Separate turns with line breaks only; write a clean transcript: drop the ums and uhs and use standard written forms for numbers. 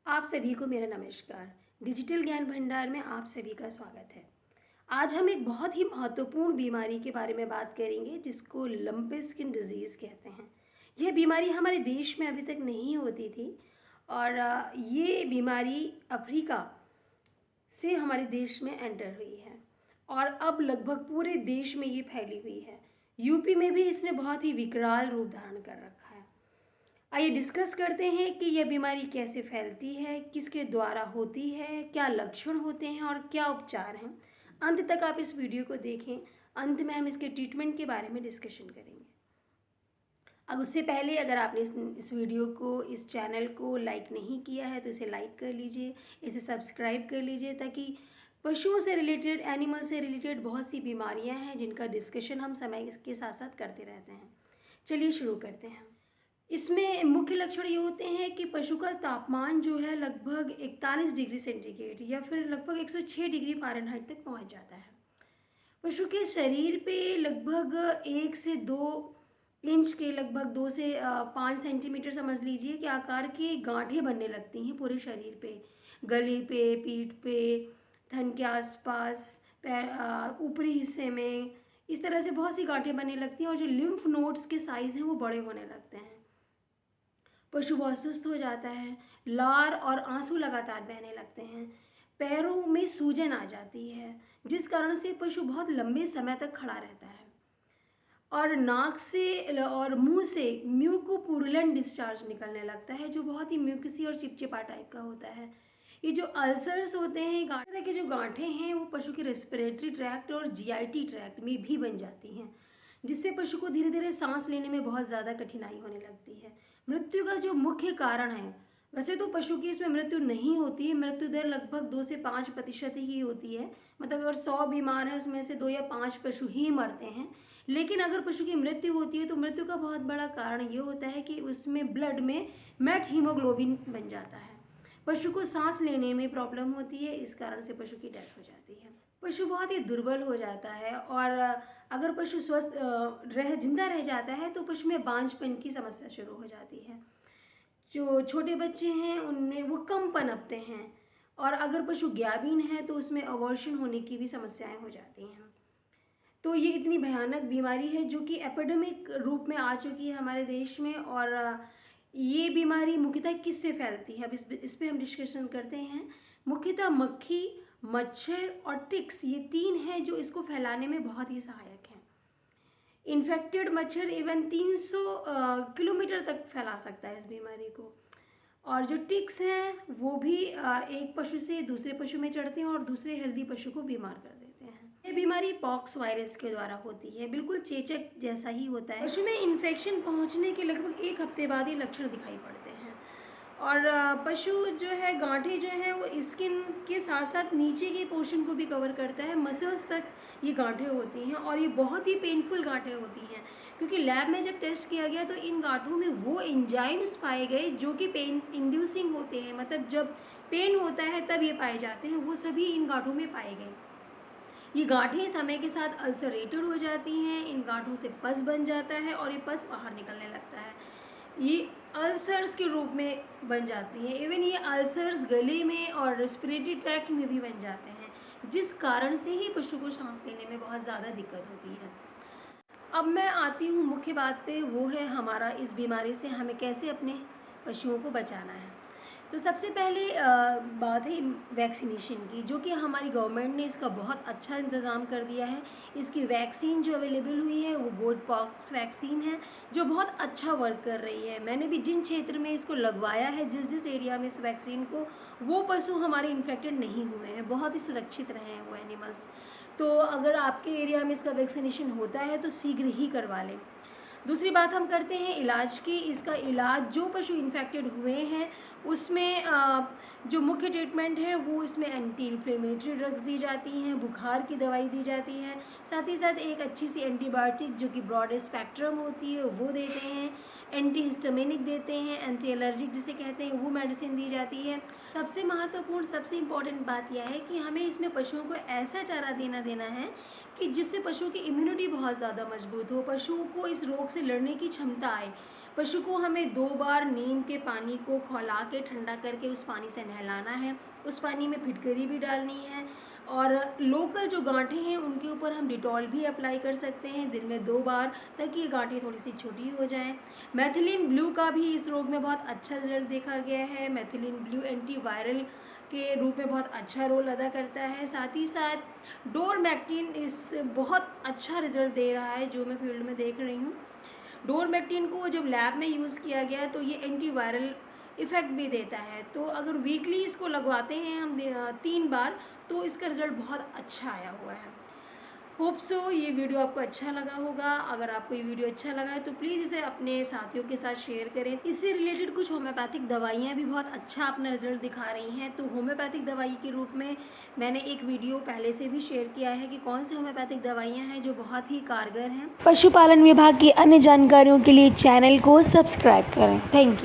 आप सभी को मेरा नमस्कार। डिजिटल ज्ञान भंडार में आप सभी का स्वागत है। आज हम एक बहुत ही महत्वपूर्ण बीमारी के बारे में बात करेंगे जिसको लंपी स्किन डिजीज़ कहते हैं। यह बीमारी हमारे देश में अभी तक नहीं होती थी और ये बीमारी अफ्रीका से हमारे देश में एंटर हुई है और अब लगभग पूरे देश में ये फैली हुई है। यूपी में भी इसने बहुत ही विकराल रूप धारण कर रखा है। आइए डिस्कस करते हैं कि यह बीमारी कैसे फैलती है, किसके द्वारा होती है, क्या लक्षण होते हैं और क्या उपचार हैं। अंत तक आप इस वीडियो को देखें। अंत में हम इसके ट्रीटमेंट के बारे में डिस्कशन करेंगे। अब उससे पहले अगर आपने इस वीडियो को, इस चैनल को लाइक नहीं किया है तो इसे लाइक कर लीजिए, इसे सब्सक्राइब कर लीजिए ताकि पशुओं से रिलेटेड, एनिमल से रिलेटेड बहुत सी बीमारियां हैं जिनका डिस्कशन हम समय के साथ साथ करते रहते हैं। चलिए शुरू करते हैं। इसमें मुख्य लक्षण ये होते हैं कि पशु का तापमान जो है लगभग 41 डिग्री सेंटीग्रेड या फिर लगभग 106 डिग्री फ़ारेनहाइट तक पहुंच जाता है। पशु के शरीर पे लगभग 1 से 2 इंच के, लगभग 2 से 5 सेंटीमीटर समझ लीजिए कि आकार की गांठें बनने लगती हैं पूरे शरीर पे, गले पे, पीठ पे, थन के आसपास, पैर, ऊपरी हिस्से में। इस तरह से बहुत सी गांठें बनने लगती हैं और जो लिम्फ नोड्स के साइज़ हैं वो बड़े होने लगते हैं। पशु बहुत सुस्त हो जाता है, लार और आंसू लगातार बहने लगते हैं, पैरों में सूजन आ जाती है जिस कारण से पशु बहुत लंबे समय तक खड़ा रहता है और नाक से और मुंह से म्यूकोपुरुलेंट डिस्चार्ज निकलने लगता है जो बहुत ही म्यूकसी और चिपचिपा टाइप का होता है। ये जो अल्सर्स होते हैं, गांठे के जो गांठें हैं वो पशु के रेस्पिरेटरी ट्रैक्ट और जीआईटी ट्रैक्ट में भी बन जाती हैं जिससे पशु को धीरे धीरे सांस लेने में बहुत ज़्यादा कठिनाई होने लगती है। मृत्यु का जो मुख्य कारण है, वैसे तो पशु की इसमें मृत्यु नहीं होती है, मृत्यु दर लगभग 2 से 5% ही होती है। मतलब अगर 100 बीमार है उसमें से 2 या 5 पशु ही मरते हैं। लेकिन अगर पशु की मृत्यु होती है तो मृत्यु का बहुत बड़ा कारण ये होता है कि उसमें ब्लड में मेट हीमोग्लोबिन बन जाता है। पशु को सांस लेने में प्रॉब्लम होती है, इस कारण से पशु की डेथ हो जाती है। पशु बहुत ही दुर्बल हो जाता है और अगर पशु स्वस्थ जिंदा रह जाता है तो पशु में बांझपन की समस्या शुरू हो जाती है। जो छोटे बच्चे हैं उनमें वो कम पनपते हैं और अगर पशु ज्ञावीन है तो उसमें अबॉर्शन होने की भी समस्याएं हो जाती हैं। तो ये इतनी भयानक बीमारी है जो कि एपिडेमिक रूप में आ चुकी है हमारे देश में। और ये बीमारी मुख्यतः किससे फैलती है, अब इस पे हम डिस्कशन करते हैं। मुख्यतः मक्खी, मच्छर और टिक्स, ये 3 हैं जो इसको फैलाने में बहुत ही सहायक हैं। इन्फेक्टेड मच्छर इवन 300 किलोमीटर तक फैला सकता है इस बीमारी को। और जो टिक्स हैं वो भी एक पशु से दूसरे पशु में चढ़ते हैं और दूसरे हेल्दी पशु को बीमार कर देते हैं। ये बीमारी पॉक्स वायरस के द्वारा होती है, बिल्कुल चेचक जैसा ही होता है। पशु में इन्फेक्शन पहुंचने के लगभग 1 हफ्ते बाद ये लक्षण दिखाई पड़ते हैं। और पशु जो है, गांठें जो हैं वो स्किन के साथ साथ नीचे के पोर्शन को भी कवर करता है, मसल्स तक ये गांठें होती हैं और ये बहुत ही पेनफुल गांठें होती हैं क्योंकि लैब में जब टेस्ट किया गया तो इन गांठों में वो एंजाइम्स पाए गए जो कि पेन इंड्यूसिंग होते हैं, मतलब जब पेन होता है तब ये पाए जाते हैं, वो सभी इन गांठों में पाए गए। ये गांठें समय के साथ अल्सरेटेड हो जाती हैं, इन गांठों से पस बन जाता है और ये पस बाहर निकलने लगता है। ये अल्सर्स के रूप में बन जाती हैं। इवन ये अल्सर्स गले में और रेस्पिरेटरी ट्रैक्ट में भी बन जाते हैं जिस कारण से ही पशु को सांस लेने में बहुत ज़्यादा दिक्कत होती है। अब मैं आती हूँ मुख्य बात पे, वो है हमारा इस बीमारी से हमें कैसे अपने पशुओं को बचाना है। तो सबसे पहले बात है वैक्सीनेशन की, जो कि हमारी गवर्नमेंट ने इसका बहुत अच्छा इंतज़ाम कर दिया है। इसकी वैक्सीन जो अवेलेबल हुई है वो गोट पॉक्स वैक्सीन है जो बहुत अच्छा वर्क कर रही है। मैंने भी जिन क्षेत्र में इसको लगवाया है, जिस जिस एरिया में इस वैक्सीन को, वो पशु हमारे इन्फेक्टेड नहीं हुए हैं, बहुत ही सुरक्षित रहे हैं वो एनिमल्स। तो अगर आपके एरिया में इसका वैक्सीनेशन होता है तो शीघ्र ही करवा लें। दूसरी बात हम करते हैं इलाज की। इसका इलाज जो पशु इन्फेक्टेड हुए हैं उसमें जो मुख्य ट्रीटमेंट है वो इसमें एंटी इन्फ्लेमेटरी ड्रग्स दी जाती हैं, बुखार की दवाई दी जाती है, साथ ही साथ एक अच्छी सी एंटीबायोटिक जो कि ब्रॉड स्पेक्ट्रम होती है वो देते हैं, एंटी हिस्टामिनिक देते हैं, एंटी एलर्जिक जिसे कहते हैं वो मेडिसिन दी जाती है। सबसे महत्वपूर्ण, सबसे इम्पॉर्टेंट बात यह है कि हमें इसमें पशुओं को ऐसा चारा देना है कि जिससे पशुओं की इम्यूनिटी बहुत ज़्यादा मजबूत हो, पशुओं को इस रोग से लड़ने की क्षमता आए, पशु को हमें 2 बार नीम के पानी को खौला के ठंडा करके उस पानी से नहलाना है। उस पानी में फिटकरी भी डालनी है और लोकल जो गांठें हैं उनके ऊपर हम डिटॉल भी अप्लाई कर सकते हैं दिन में 2 बार, ताकि ये गांठें थोड़ी सी छोटी हो जाएं। मेथिलीन ब्लू का भी इस रोग में बहुत अच्छा रिजल्ट देखा गया है। मेथिलीन ब्लू एंटीवायरल के रूप में बहुत अच्छा रोल अदा करता है। साथ ही साथ डोरमैक्टिन इस बहुत अच्छा रिजल्ट दे रहा है, जो मैं फील्ड में देख रही हूँ। डोरमैक्टिन को जब लैब में यूज़ किया गया तो ये एंटीवायरल इफ़ेक्ट भी देता है। तो अगर वीकली इसको लगवाते हैं हम 3 बार, तो इसका रिज़ल्ट बहुत अच्छा आया हुआ है। होप सो ये वीडियो आपको अच्छा लगा होगा। अगर आपको ये वीडियो अच्छा लगा है तो प्लीज़ इसे अपने साथियों के साथ शेयर करें। इससे रिलेटेड कुछ होम्योपैथिक दवाइयाँ भी बहुत अच्छा अपना रिजल्ट दिखा रही हैं। तो होम्योपैथिक दवाई के रूप में मैंने एक वीडियो पहले से भी शेयर किया है कि कौन सी होम्योपैथिक दवाइयाँ हैं जो बहुत ही कारगर हैं। पशुपालन विभाग की अन्य जानकारियों के लिए चैनल को सब्सक्राइब करें। Thank you.